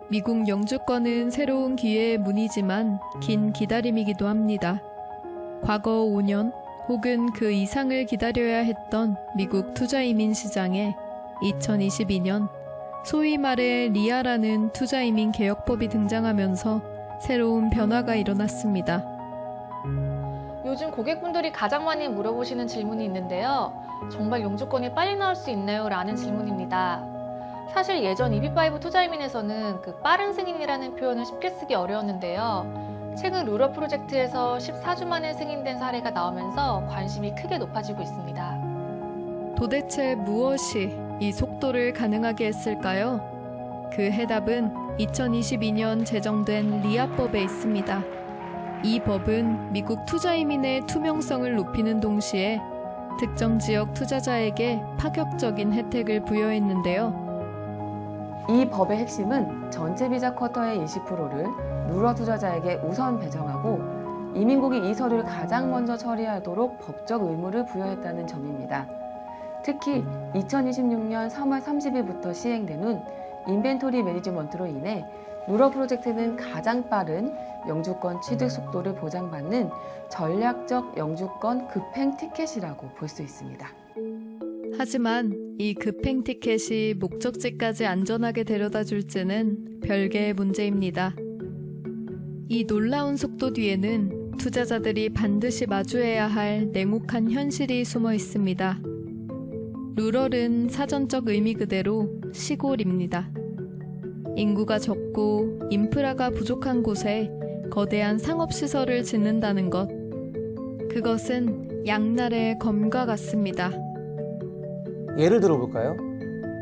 미국 영주권은 새로운 기회의 문이지만 긴 기다림이기도 합니다. 과거 5년 혹은 그 이상을 기다려야 했던 미국 투자이민 시장에 2022년 소위 말해 리아라는 투자이민 개혁법이 등장하면서 새로운 변화가 일어났습니다. 요즘 고객분들이 가장 많이 물어보시는 질문이 있는데요. 정말 영주권이 빨리 나올 수 있나요? 라는 질문입니다. 사실 예전 EB5 투자이민에서는 그 빠른 승인이라는 표현을 쉽게 쓰기 어려웠는데요. 최근 루러 프로젝트에서 14주 만에 승인된 사례가 나오면서 관심이 크게 높아지고 있습니다. 도대체 무엇이 이 속도를 가능하게 했을까요? 그 해답은 2022년 제정된 리아법에 있습니다. 이 법은 미국 투자이민의 투명성을 높이는 동시에 특정 지역 투자자에게 파격적인 혜택을 부여했는데요. 이 법의 핵심은 전체 비자 쿼터의 20%를 루러 투자자에게 우선 배정하고 이민국이 이 서류를 가장 먼저 처리하도록 법적 의무를 부여했다는 점입니다. 특히 2026년 3월 30일부터 시행된 후 인벤토리 매니지먼트로 인해 루러 프로젝트는 가장 빠른 영주권 취득 속도를 보장받는 전략적 영주권 급행 티켓이라고 볼 수 있습니다. 하지만 이 급행 티켓이 목적지까지 안전하게 데려다 줄지는 별개의 문제입니다. 이 놀라운 속도 뒤에는 투자자들이 반드시 마주해야 할 냉혹한 현실이 숨어 있습니다. 루럴은 사전적 의미 그대로 시골입니다. 인구가 적고 인프라가 부족한 곳에 거대한 상업시설을 짓는다는 것. 그것은 양날의 검과 같습니다. 예를 들어볼까요?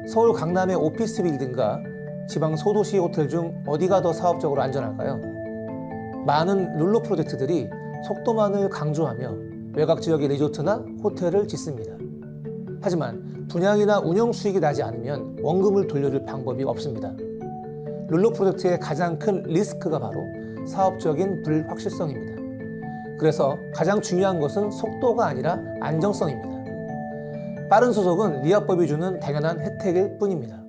서울 강남의 오피스 빌딩과 지방 소도시 호텔 중 어디가 더 사업적으로 안전할까요? 많은 룰러 프로젝트들이 속도만을 강조하며 외곽 지역의 리조트나 호텔을 짓습니다. 하지만 분양이나 운영 수익이 나지 않으면 원금을 돌려줄 방법이 없습니다. 룰러 프로젝트의 가장 큰 리스크가 바로 사업적인 불확실성입니다. 그래서 가장 중요한 것은 속도가 아니라 안정성입니다. 빠른 소속은 리아법이 주는 당연한 혜택일 뿐입니다.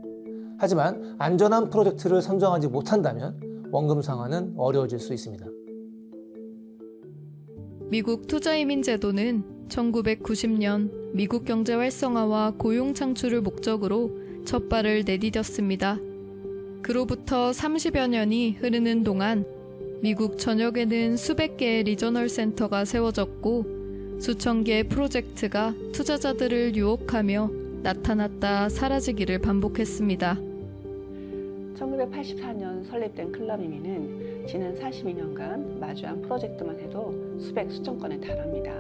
하지만 안전한 프로젝트를 선정하지 못한다면 원금 상환은 어려워질 수 있습니다. 미국 투자이민 제도는 1990년 미국 경제 활성화와 고용 창출을 목적으로 첫 발을 내디뎠습니다. 그로부터 30여 년이 흐르는 동안 미국 전역에는 수백 개의 리저널 센터가 세워졌고 수천 개의 프로젝트가 투자자들을 유혹하며 나타났다 사라지기를 반복했습니다. 1984년 설립된 클럽이민은 지난 42년간 마주한 프로젝트만 해도 수백 수천 건에 달합니다.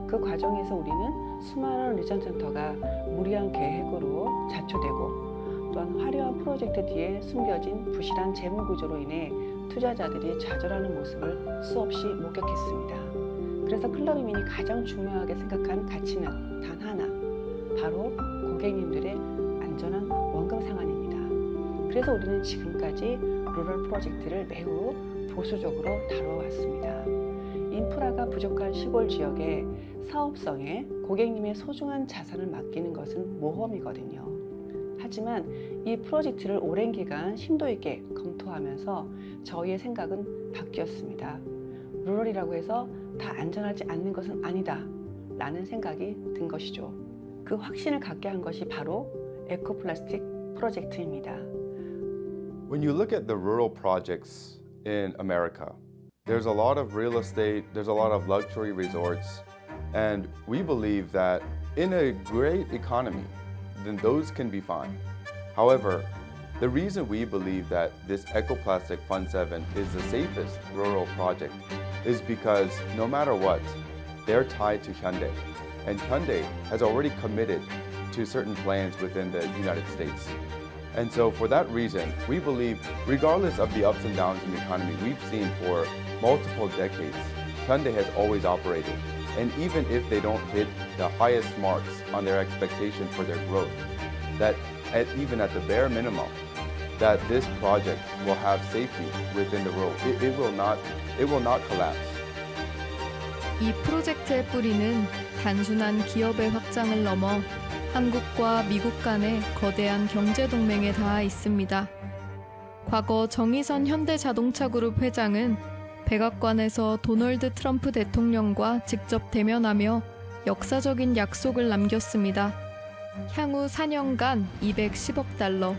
그 과정에서 우리는 수많은 리전 센터가 무리한 계획으로 자초되고 또한 화려한 프로젝트 뒤에 숨겨진 부실한 재무 구조로 인해 투자자들이 좌절하는 모습을 수없이 목격했습니다. 그래서 클럽이민이 가장 중요하게 생각한 가치는 단 하나, 바로 고객님들의 안전한 원금 상환입니다. 그래서 우리는 지금까지 루럴 프로젝트를 매우 보수적으로 다뤄왔습니다. 인프라가 부족한 시골 지역에 사업성에 고객님의 소중한 자산을 맡기는 것은 모험이거든요. 하지만 이 프로젝트를 오랜 기간 심도 있게 검토하면서 저희의 생각은 바뀌었습니다. 루럴이라고 해서 다 안전하지 않는 것은 아니다 라는 생각이 든 것이죠. 그 확신을 갖게 한 것이 바로 에코플라스틱 프로젝트입니다. When you look at the rural projects in America, there's a lot of real estate, there's a lot of luxury resorts, and we believe that in a great economy, then those can be fine. However, the reason we believe that this Ecoplastic Fund 7 is the safest rural project is because no matter what, they're tied to Hyundai. And Hyundai has already committed to certain plans within the United States. And so for that reason, we believe, regardless of the ups and downs in the economy we've seen for multiple decades, Hyundai has always operated. And even if they don't hit the highest marks on their expectation for their growth, that even at the bare minimum, that this project will have safety within the rural. It will not collapse. 이 프로젝트의 뿌리는 단순한 기업의 확장을 넘어 한국과 미국 간의 거대한 경제 동맹에 닿아 있습니다. 과거 정의선 현대자동차그룹 회장은 백악관에서 도널드 트럼프 대통령과 직접 대면하며 역사적인 약속을 남겼습니다. 향후 4년간 210억 달러,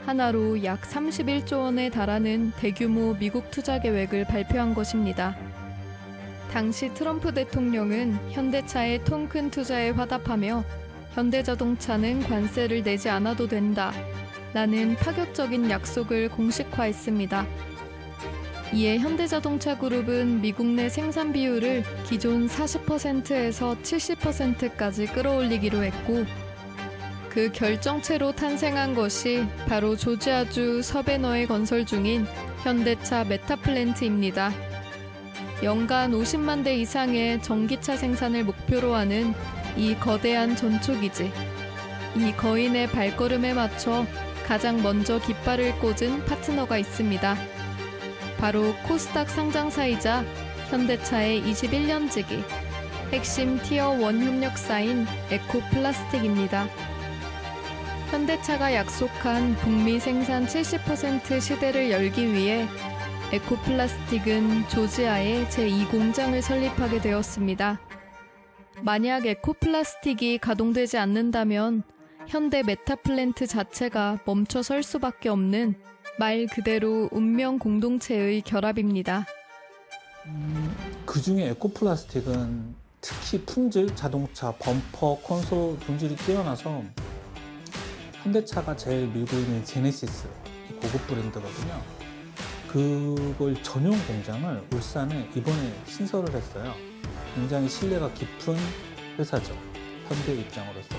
하나로 약 31조 원에 달하는 대규모 미국 투자 계획을 발표한 것입니다. 당시 트럼프 대통령은 현대차의 통 큰 투자에 화답하며 현대자동차는 관세를 내지 않아도 된다 라는 파격적인 약속을 공식화했습니다. 이에 현대자동차 그룹은 미국 내 생산 비율을 기존 40%에서 70%까지 끌어올리기로 했고, 그 결정체로 탄생한 것이 바로 조지아주 서베너에 건설 중인 현대차 메타플랜트입니다. 연간 50만 대 이상의 전기차 생산을 목표로 하는 이 거대한 전초기지. 이 거인의 발걸음에 맞춰 가장 먼저 깃발을 꽂은 파트너가 있습니다. 바로 코스닥 상장사이자 현대차의 21년지기 핵심 티어 1 협력사인 에코플라스틱입니다. 현대차가 약속한 북미 생산 70% 시대를 열기 위해 에코플라스틱은 조지아에 제2공장을 설립하게 되었습니다. 만약 에코플라스틱이 가동되지 않는다면 현대 메타플랜트 자체가 멈춰 설 수밖에 없는 말 그대로 운명 공동체의 결합입니다. 그 중에 에코플라스틱은 특히 품질, 자동차, 범퍼, 콘솔 품질이 뛰어나서 현대차가 제일 밀고 있는 제네시스, 이 고급 브랜드거든요. 그걸 전용 공장을 울산에 이번에 신설을 했어요. 굉장히 신뢰가 깊은 회사죠. 현대 입장으로서.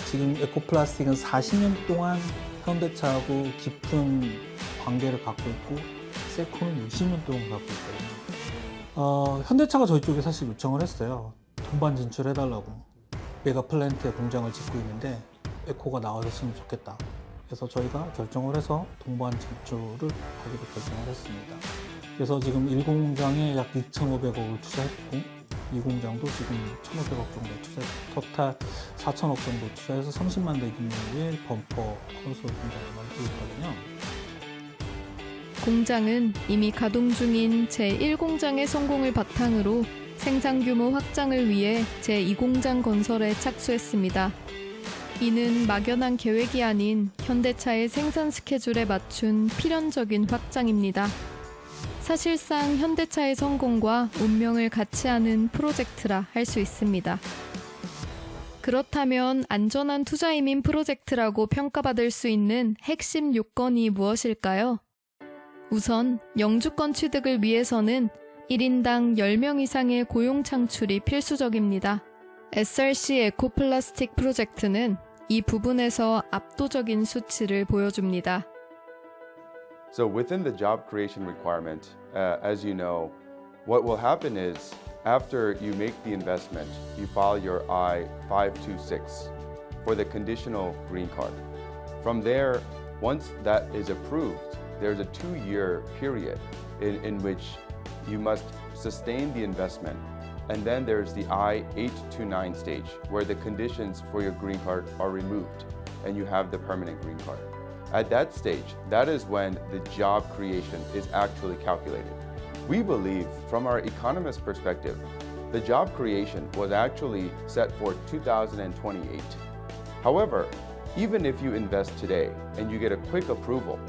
지금 에코플라스틱은 40년 동안 현대차하고 깊은 관계를 갖고 있고, 세코는 60년 동안 갖고 있거든요. 현대차가 저희 쪽에 사실 요청을 했어요. 동반 진출해달라고. 메가 플랜트에 공장을 짓고 있는데 에코가 나와줬으면 좋겠다. 그래서 저희가 결정을 해서 동반 진출을 하기로 결정을 했습니다. 그래서 지금 1공장에 약 2,500억을 투자했고, 2공장도 지금 1,500억 정도 투자해서 토탈 4,000억 정도 투자해서 30만 대 규모의 범퍼 콘솔 공장을 만들고 있거든요. 공장은 이미 가동 중인 제1공장의 성공을 바탕으로 생산 규모 확장을 위해 제2공장 건설에 착수했습니다. 이는 막연한 계획이 아닌 현대차의 생산 스케줄에 맞춘 필연적인 확장입니다. 사실상 현대차의 성공과 운명을 같이 하는 프로젝트라 할 수 있습니다. 그렇다면 안전한 투자 이민 프로젝트라고 평가받을 수 있는 핵심 요건이 무엇일까요? 우선 영주권 취득을 위해서는 1인당 10명 이상의 고용 창출이 필수적입니다. SRC 에코플라스틱 프로젝트는 이 부분에서 압도적인 수치를 보여줍니다. So within the job creation requirement, as you know, what will happen is after you make the investment, you file your I-526 for the conditional green card. From there, once that is approved, there's a 2-year period in which you must sustain the investment. And then there's the I-829 stage, where the conditions for your green card are removed and you have the permanent green card. At that stage, that is when the job creation is actually calculated. We believe, from our economist perspective, the job creation was actually set for 2028. However, even if you invest today and you get a quick approval,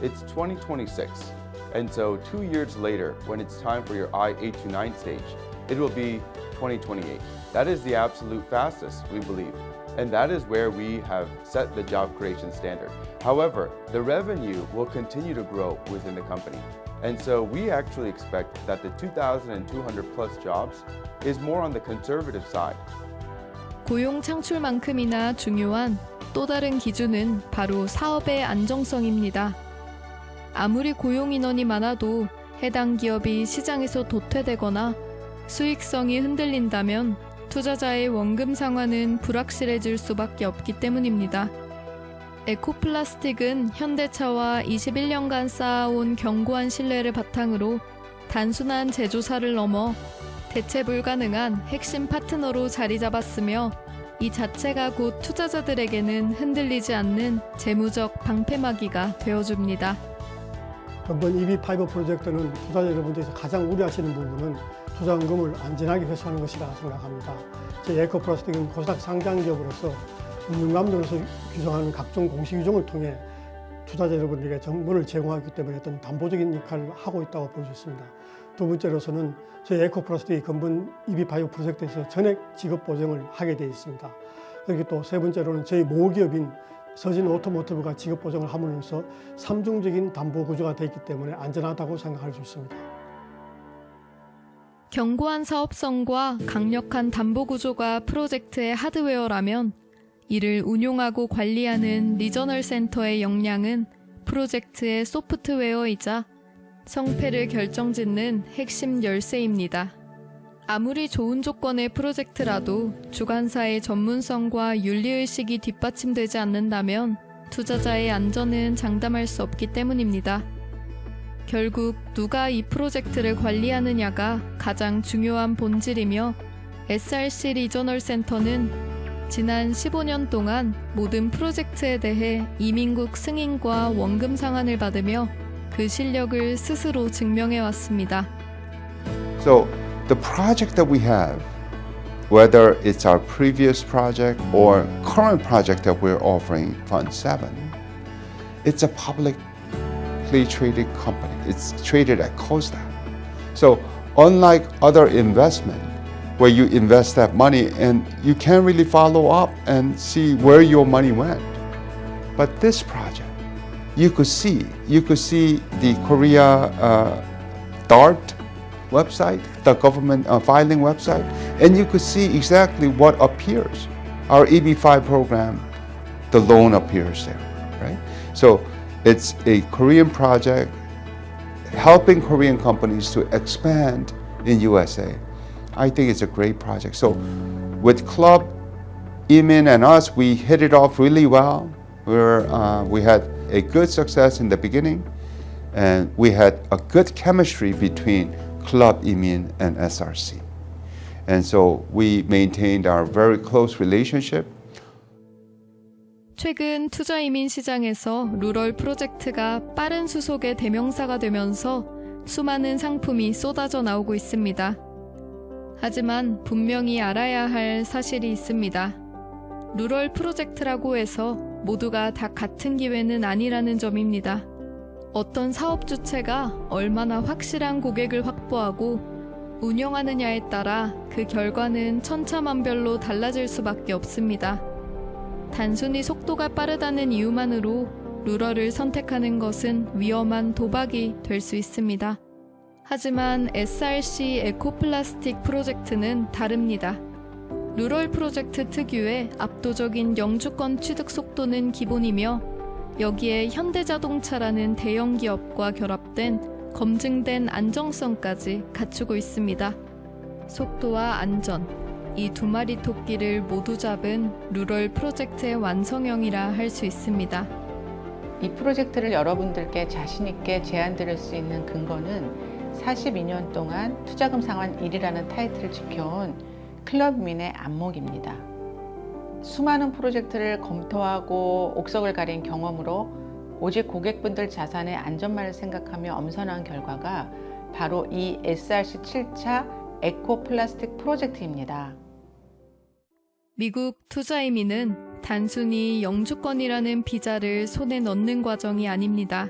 it's 2026. And so 2 years later, when it's time for your I-829 stage, it will be 2028. That is the absolute fastest, we believe. And that is where we have set the job creation standard. However, the revenue will continue to grow within the company. And so we actually expect that the 2,200 plus jobs is more on the conservative side. 고용 창출만큼이나 중요한 또 다른 기준은 바로 사업의 안정성입니다. 아무리 고용 인원이 많아도 해당 기업이 시장에서 도태되거나 수익성이 흔들린다면 투자자의 원금 상환은 불확실해질 수밖에 없기 때문입니다. 에코플라스틱은 현대차와 21년간 쌓아온 견고한 신뢰를 바탕으로 단순한 제조사를 넘어 대체 불가능한 핵심 파트너로 자리 잡았으며 이 자체가 곧 투자자들에게는 흔들리지 않는 재무적 방패막이가 되어줍니다. 이번 EB5 프로젝트는 투자자 여러분들께서 가장 우려하시는 부분은 투자금을 안전하게 회수하는 것이라 생각합니다. 저희 에코플라스틱은 코스닥 상장 기업으로서 금융감독에서 규정하는 각종 공시 규정을 통해 투자자 여러분들에게 정보를 제공하기 때문에 어떤 담보적인 역할을 하고 있다고 볼 수 있습니다. 두 번째로서는 저희 에코플라스틱이 근본 EB5 프로젝트에서 전액 지급 보증을 하게 되어 있습니다. 그리고 또 세 번째로는 저희 모기업인 서진 오토모티브가 지급 보증을 함으로써 삼중적인 담보 구조가 되어 있기 때문에 안전하다고 생각할 수 있습니다. 견고한 사업성과 강력한 담보 구조가 프로젝트의 하드웨어라면 이를 운용하고 관리하는 리저널 센터의 역량은 프로젝트의 소프트웨어이자 성패를 결정짓는 핵심 열쇠입니다. 아무리 좋은 조건의 프로젝트라도 주관사의 전문성과 윤리의식이 뒷받침되지 않는다면 투자자의 안전은 장담할 수 없기 때문입니다. 결국 누가 이 프로젝트를 관리하느냐가 가장 중요한 본질이며 SRC 리저널 센터는 지난 15년 동안 모든 프로젝트에 대해 이민국 승인과 원금 상한을 받으며 그 실력을 스스로 증명해왔습니다. So the project that we have, whether it's our previous project or current project that we're offering, Fund 7, it's a publicly traded company. It's traded at KOSDAQ. So unlike other investment, where you invest that money and you can't really follow up and see where your money went, but this project, you could see the Korea DART website, the government filing website, and you could see exactly what appears. Our EB5 program, the loan appears there, right? So it's a Korean project helping Korean companies to expand in USA. I think it's a great project. So with Club, Emin and us, we hit it off really well. We had a good success in the beginning, and we had a good chemistry between Club, Emin, and SRC. And so we maintained our very close relationship. 최근 투자 이민 시장에서 루럴 프로젝트가 빠른 수속의 대명사가 되면서 수많은 상품이 쏟아져 나오고 있습니다. 하지만 분명히 알아야 할 사실이 있습니다. 루럴 프로젝트라고 해서 모두가 다 같은 기회는 아니라는 점입니다. 어떤 사업 주체가 얼마나 확실한 고객을 확보하고 운영하느냐에 따라 그 결과는 천차만별로 달라질 수밖에 없습니다. 단순히 속도가 빠르다는 이유만으로 루럴을 선택하는 것은 위험한 도박이 될 수 있습니다. 하지만 SRC 에코플라스틱 프로젝트는 다릅니다. 루럴 프로젝트 특유의 압도적인 영주권 취득 속도는 기본이며 여기에 현대자동차라는 대형 기업과 결합된 검증된 안정성까지 갖추고 있습니다. 속도와 안전, 이 두 마리 토끼를 모두 잡은 루럴 프로젝트의 완성형이라 할 수 있습니다. 이 프로젝트를 여러분들께 자신 있게 제안드릴 수 있는 근거는 42년 동안 투자금 상환 1위라는 타이틀을 지켜온 클럽민의 안목입니다. 수많은 프로젝트를 검토하고 옥석을 가린 경험으로 오직 고객분들 자산의 안전만을 생각하며 엄선한 결과가 바로 이 SRC 7차 에코플라스틱 프로젝트입니다. 미국 투자이민은 단순히 영주권이라는 비자를 손에 넣는 과정이 아닙니다.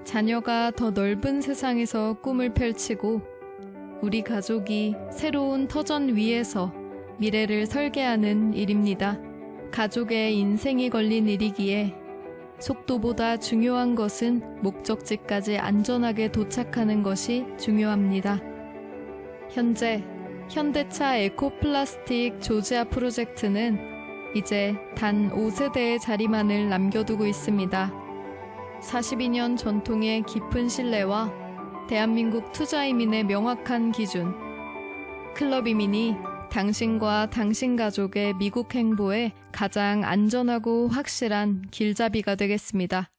자녀가 더 넓은 세상에서 꿈을 펼치고 우리 가족이 새로운 터전 위에서 미래를 설계하는 일입니다. 가족의 인생이 걸린 일이기에 속도보다 중요한 것은 목적지까지 안전하게 도착하는 것이 중요합니다. 현재 현대차 에코플라스틱 조지아 프로젝트는 이제 단 5세대의 자리만을 남겨두고 있습니다. 42년 전통의 깊은 신뢰와 대한민국 투자이민의 명확한 기준, 클럽이민이 당신과 당신 가족의 미국 행보에 가장 안전하고 확실한 길잡이가 되겠습니다.